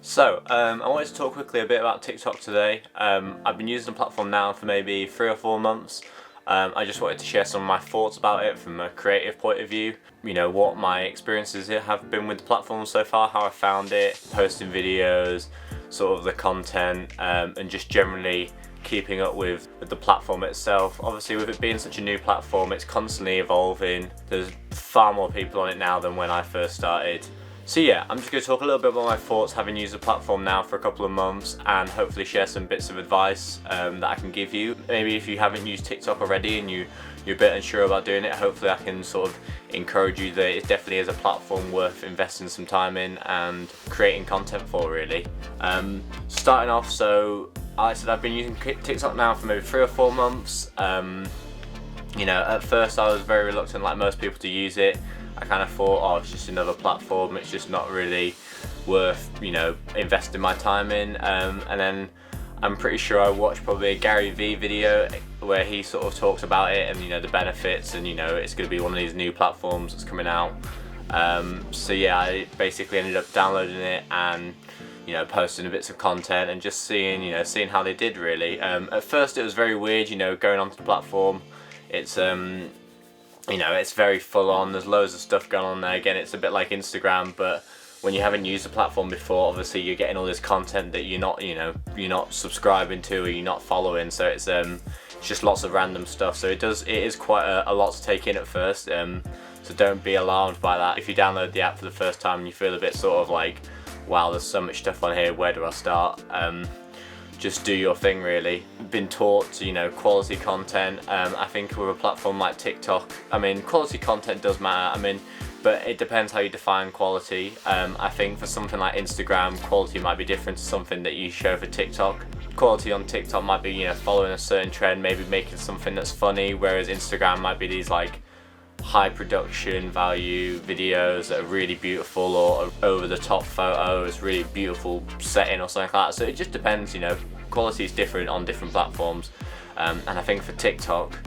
I wanted to talk quickly a bit about TikTok today. I've been using the platform now for maybe 3 or 4 months. I just wanted to share some of my thoughts about it from a creative point of view. You know, what my experiences have been with the platform so far, how I found it, posting videos, sort of the content, and just generally keeping up with the platform itself. Obviously, with it being such a new platform, it's constantly evolving. There's far more people on it now than when I first started. So yeah, I'm just going to talk a little bit about my thoughts having used the platform now for a couple of months, and hopefully share some bits of advice that I can give you. Maybe if you haven't used TikTok already and you're a bit unsure about doing it, hopefully I can sort of encourage you that it definitely is a platform worth investing some time in and creating content for, really. Starting off, so I said I've been using TikTok now for maybe 3 or 4 months. You know, at first I was very reluctant, like most people, to use it. I kind of thought, oh, it's just another platform, it's just not really worth, you know, investing my time in. And then I'm pretty sure I watched probably a Gary Vee video where he sort of talks about it and, you know, the benefits, and, you know, it's going to be one of these new platforms that's coming out. So yeah, I basically ended up downloading it and, you know, posting bits of content and just seeing how they did, really. At first it was very weird, you know, going onto the platform. It's you know, it's very full on, there's loads of stuff going on there. Again, it's a bit like Instagram, but when you haven't used the platform before, obviously you're getting all this content that you're not subscribing to or you're not following, so it's just lots of random stuff. So it is quite a lot to take in at first, so don't be alarmed by that. If you download the app for the first time and you feel a bit sort of like, wow, there's so much stuff on here, where do I start? Just do your thing, really. Been taught to, you know, quality content. I think with a platform like TikTok, I mean, quality content does matter, I mean, but it depends how you define quality. I think for something like Instagram, quality might be different to something that you show for TikTok. Quality on TikTok might be, you know, following a certain trend, maybe making something that's funny, whereas Instagram might be these like high production value videos that are really beautiful, or over the top photos, really beautiful setting or something like that. So it just depends, you know, quality is different on different platforms. And I think for TikTok,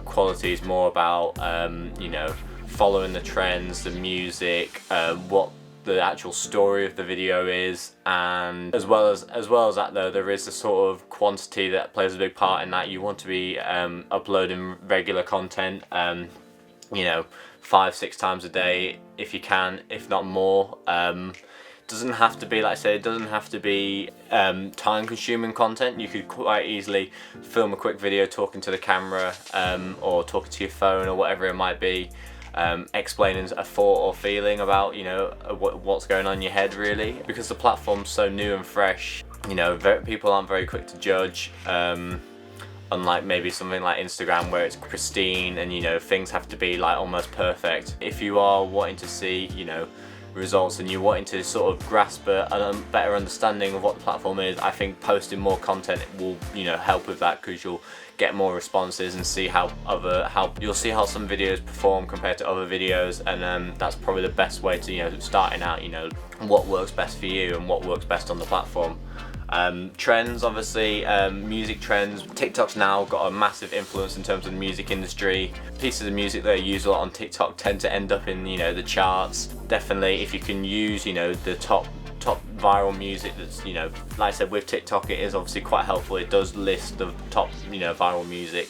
quality is more about, you know, following the trends, the music, what the actual story of the video is, and as well as that, though, there is a sort of quantity that plays a big part in that. You want to be uploading regular content, you know, 5-6 times a day if you can, if not more. Doesn't have to be, like I said, it doesn't have to be time consuming content. You could quite easily film a quick video talking to the camera, or talking to your phone or whatever it might be, explaining a thought or feeling about, you know, what's going on in your head, really. Because the platform's so new and fresh, you know, people aren't very quick to judge. Unlike maybe something like Instagram where it's pristine and, you know, things have to be like almost perfect. If you are wanting to see, you know, results and you're wanting to sort of grasp a better understanding of what the platform is, I think posting more content will, you know, help with that, because you'll get more responses and see you'll see how some videos perform compared to other videos, and that's probably the best way to, you know, starting out, you know, what works best for you and what works best on the platform. Trends, obviously, music trends. TikTok's now got a massive influence in terms of the music industry. Pieces of music that are used a lot on TikTok tend to end up in, you know, the charts. Definitely, if you can use, you know, the top viral music that's, you know, like I said, with TikTok it is obviously quite helpful. It does list the top, you know, viral music.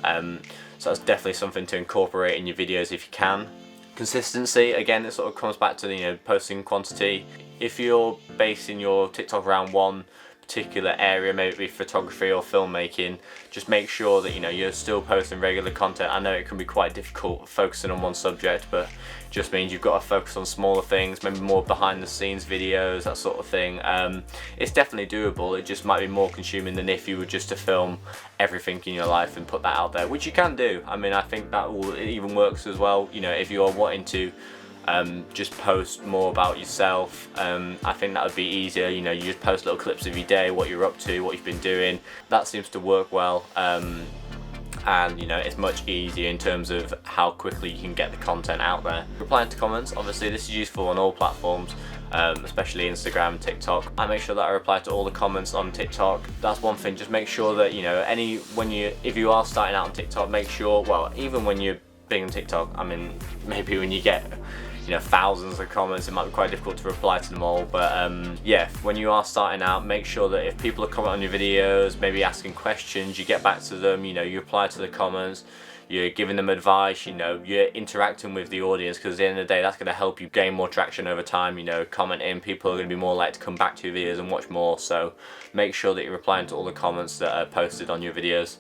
So that's definitely something to incorporate in your videos if you can. Consistency, again, it sort of comes back to, you know, posting quantity. If you're basing your TikTok around one particular area, maybe it be photography or filmmaking, just make sure that, you know, you're still posting regular content. I know it can be quite difficult focusing on one subject, but it just means you've got to focus on smaller things, maybe more behind the scenes videos, that sort of thing. It's definitely doable. It just might be more consuming than if you were just to film everything in your life and put that out there, which you can do. I mean, I think that it even works as well, you know, if you are wanting to just post more about yourself. I think that would be easier, you know, you just post little clips of your day, what you're up to, what you've been doing. That seems to work well, and, you know, it's much easier in terms of how quickly you can get the content out there. Replying to comments, obviously this is useful on all platforms, especially Instagram and TikTok. I make sure that I reply to all the comments on TikTok. That's one thing, just make sure that, you know, if you are starting out on TikTok, make sure, well, even when you're big on TikTok, I mean, maybe when you get thousands of comments, it might be quite difficult to reply to them all. But yeah, when you are starting out, make sure that if people are commenting on your videos, maybe asking questions, you get back to them, you reply to the comments, you're giving them advice, you're interacting with the audience, because at the end of the day, that's going to help you gain more traction over time. Commenting, people are going to be more likely to come back to your videos and watch more. So make sure that you're replying to all the comments that are posted on your videos.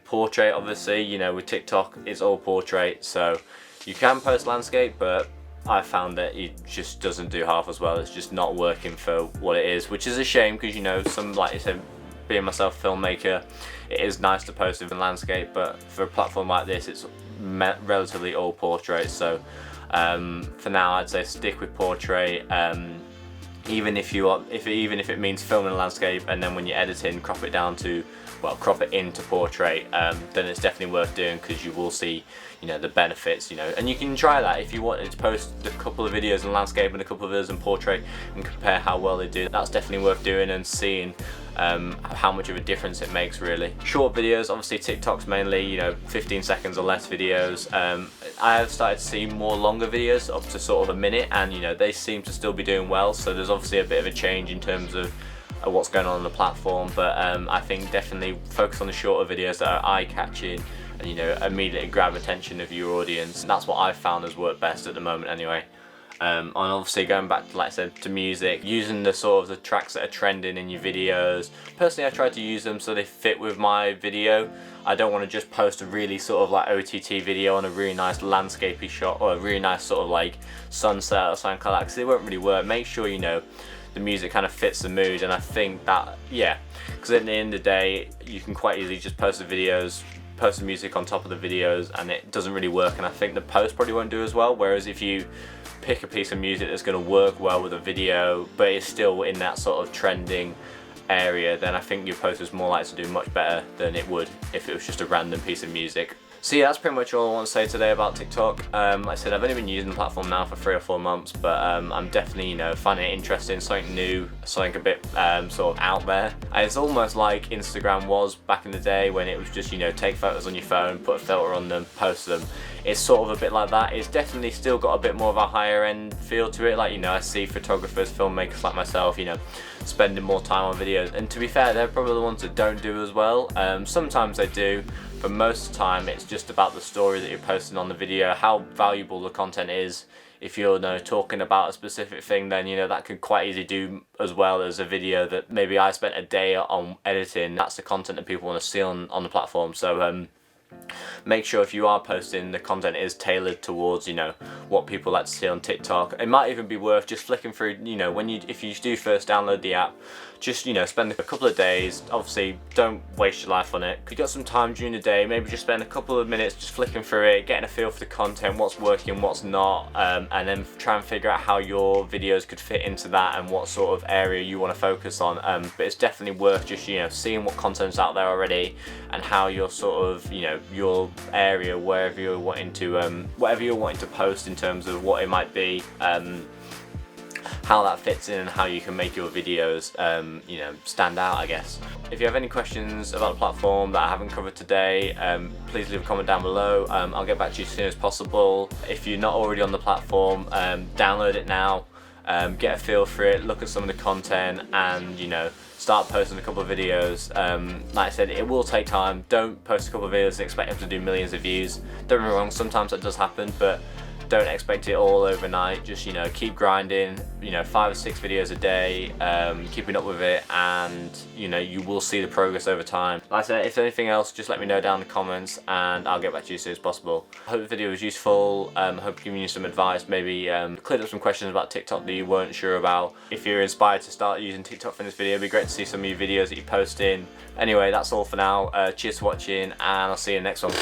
Portrait, obviously, with TikTok, it's all portrait, so you can post landscape, but I found that it just doesn't do half as well. It's just not working for what it is, which is a shame, because some, like I said, being myself a filmmaker, it is nice to post in landscape, but for a platform like this, it's relatively all portrait. So for now, I'd say stick with portrait. Even if it means filming a landscape, and then when you're editing, crop it into portrait, then it's definitely worth doing, because you will see the benefits, and you can try that if you wanted to post a couple of videos in landscape and a couple of videos in portrait and compare how well they do. That's definitely worth doing and seeing how much of a difference it makes, really. Short videos, obviously TikTok's mainly 15 seconds or less videos. I have started to see more longer videos up to sort of a minute, and they seem to still be doing well, so there's obviously a bit of a change in terms of what's going on the platform. But I think definitely focus on the shorter videos that are eye-catching and immediately grab attention of your audience. And that's what I've found has worked best at the moment anyway. And obviously going back to, like I said, to music, using the tracks that are trending in your videos. Personally, I try to use them so they fit with my video. I don't want to just post a really sort of like OTT video on a really nice landscapey shot, or a really nice sort of like sunset or something like that, because it won't really work. Make sure the music kind of fits the mood, and I think that, yeah, because at the end of the day, you can quite easily just post the music on top of the videos, and it doesn't really work, and I think the post probably won't do as well. Whereas if you pick a piece of music that's going to work well with a video, but it's still in that sort of trending area, then I think your post is more likely to do much better than it would if it was just a random piece of music. So yeah, that's pretty much all I want to say today about TikTok. Like I said, I've only been using the platform now for 3 or 4 months, but I'm definitely finding it interesting, something new, something a bit sort of out there. And it's almost like Instagram was back in the day, when it was just take photos on your phone, put a filter on them, post them. It's sort of a bit like that. It's definitely still got a bit more of a higher end feel to it. Like I see photographers, filmmakers like myself, spending more time on videos, and to be fair, they're probably the ones that don't do as well. Sometimes they do, but most of the time it's just about the story that you're posting on the video, how valuable the content is. If you're talking about a specific thing, then that could quite easily do as well as a video that maybe I spent a day on editing. That's the content that people want to see on the platform. So make sure if you are posting, the content is tailored towards what people like to see on TikTok. It might even be worth just flicking through, if you do first download the app, just spend a couple of days. Obviously don't waste your life on it. If you got some time during the day, maybe just spend a couple of minutes just flicking through it, getting a feel for the content, what's working, what's not, and then try and figure out how your videos could fit into that and what sort of area you want to focus on. But it's definitely worth just seeing what content's out there already, and how your sort of your area, wherever you're wanting to whatever you're wanting to post in terms of what it might be, how that fits in, and how you can make your videos stand out, I guess. If you have any questions about the platform that I haven't covered today, please leave a comment down below. I'll get back to you as soon as possible. If you're not already on the platform, download it now, get a feel for it, look at some of the content, and start posting a couple of videos. Like I said, it will take time. Don't post a couple of videos and expect them to do millions of views. Don't get me wrong, sometimes that does happen, but don't expect it all overnight. Just keep grinding, 5 or 6 videos a day, keeping up with it, and you will see the progress over time. Like I said, if there's anything else, just let me know down in the comments, and I'll get back to you as soon as possible. I hope the video was useful. I hope it's giving you some advice, maybe cleared up some questions about TikTok that you weren't sure about. If you're inspired to start using TikTok from this video, it'd be great to see some of your videos that you're posting. Anyway, that's all for now. Cheers for watching, and I'll see you in the next one.